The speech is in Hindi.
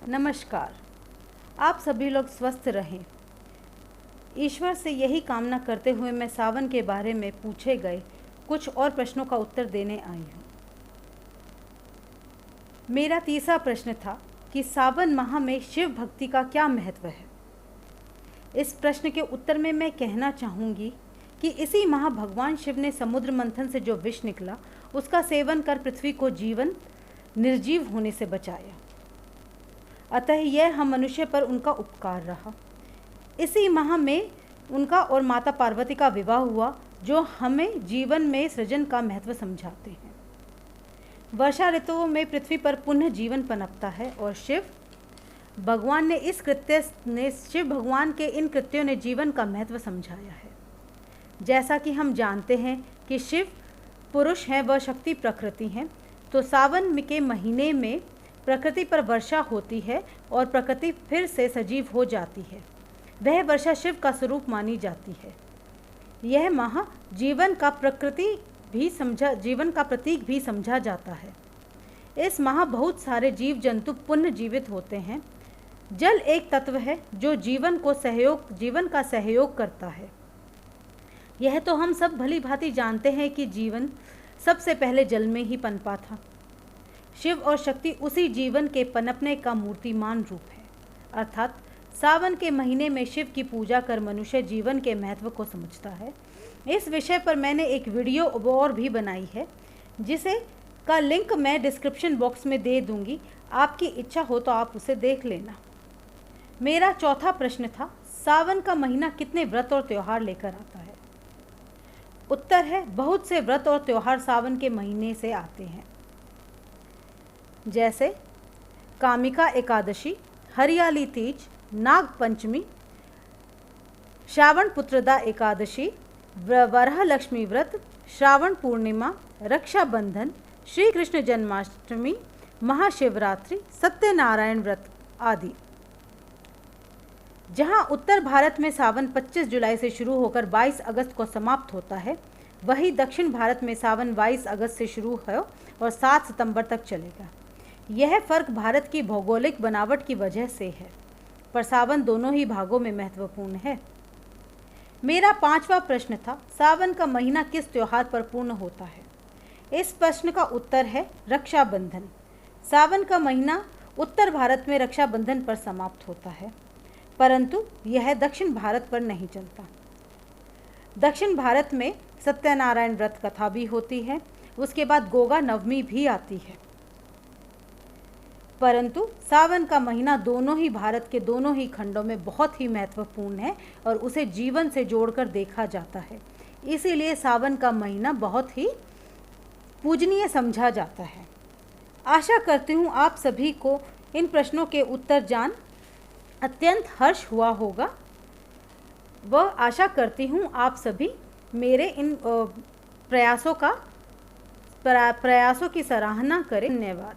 नमस्कार। आप सभी लोग स्वस्थ रहें, ईश्वर से यही कामना करते हुए मैं सावन के बारे में पूछे गए कुछ और प्रश्नों का उत्तर देने आई हूँ। मेरा तीसरा प्रश्न था कि सावन माह में शिव भक्ति का क्या महत्व है। इस प्रश्न के उत्तर में मैं कहना चाहूँगी कि इसी माह भगवान शिव ने समुद्र मंथन से जो विष निकला उसका सेवन कर पृथ्वी को निर्जीव होने से बचाया। अतः यह हम मनुष्य पर उनका उपकार रहा। इसी माह में उनका और माता पार्वती का विवाह हुआ, जो हमें जीवन में सृजन का महत्व समझाते हैं। वर्षा ऋतुओं में पृथ्वी पर पुनः जीवन पनपता है और शिव भगवान के इन कृत्यों ने जीवन का महत्व समझाया है। जैसा कि हम जानते हैं कि शिव पुरुष हैं, वह शक्ति प्रकृति हैं, तो सावन के महीने में प्रकृति पर वर्षा होती है और प्रकृति फिर से सजीव हो जाती है। वह वर्षा शिव का स्वरूप मानी जाती है। यह माह जीवन का प्रतीक भी समझा जाता है। इस माह बहुत सारे जीव जंतु पुनर्जीवित होते हैं। जल एक तत्व है जो जीवन का सहयोग करता है। यह तो हम सब भली भांति जानते हैं कि जीवन सबसे पहले जल में ही पनपा था। शिव और शक्ति उसी जीवन के पनपने का मूर्तिमान रूप है। अर्थात सावन के महीने में शिव की पूजा कर मनुष्य जीवन के महत्व को समझता है। इस विषय पर मैंने एक वीडियो और भी बनाई है, जिसे का लिंक मैं डिस्क्रिप्शन बॉक्स में दे दूंगी। आपकी इच्छा हो तो आप उसे देख लेना। मेरा चौथा प्रश्न था, सावन का महीना कितने व्रत और त्यौहार लेकर आता है। उत्तर है, बहुत से व्रत और त्यौहार सावन के महीने से आते हैं, जैसे कामिका एकादशी, हरियाली तीज, नाग पंचमी, श्रावण पुत्रदा एकादशी, वरहलक्ष्मी व्रत, श्रावण पूर्णिमा, रक्षाबंधन, श्री कृष्ण जन्माष्टमी, महाशिवरात्रि, सत्यनारायण व्रत आदि। जहां उत्तर भारत में सावन 25 जुलाई से शुरू होकर 22 अगस्त को समाप्त होता है, वहीं दक्षिण भारत में सावन 22 अगस्त से शुरू है और 7 सितंबर तक चलेगा। यह फर्क भारत की भौगोलिक बनावट की वजह से है, पर सावन दोनों ही भागों में महत्वपूर्ण है। मेरा पांचवा प्रश्न था, सावन का महीना किस त्योहार पर पूर्ण होता है। इस प्रश्न का उत्तर है रक्षाबंधन। सावन का महीना उत्तर भारत में रक्षाबंधन पर समाप्त होता है, परंतु यह दक्षिण भारत पर नहीं चलता। दक्षिण भारत में सत्यनारायण व्रत कथा भी होती है, उसके बाद गोगा नवमी भी आती है। परंतु सावन का महीना दोनों ही भारत के दोनों ही खंडों में बहुत ही महत्वपूर्ण है और उसे जीवन से जोड़कर देखा जाता है। इसीलिए सावन का महीना बहुत ही पूजनीय समझा जाता है। आशा करती हूँ आप सभी को इन प्रश्नों के उत्तर जान अत्यंत हर्ष हुआ होगा। वह आशा करती हूँ आप सभी मेरे इन प्रयासों की सराहना करें। धन्यवाद।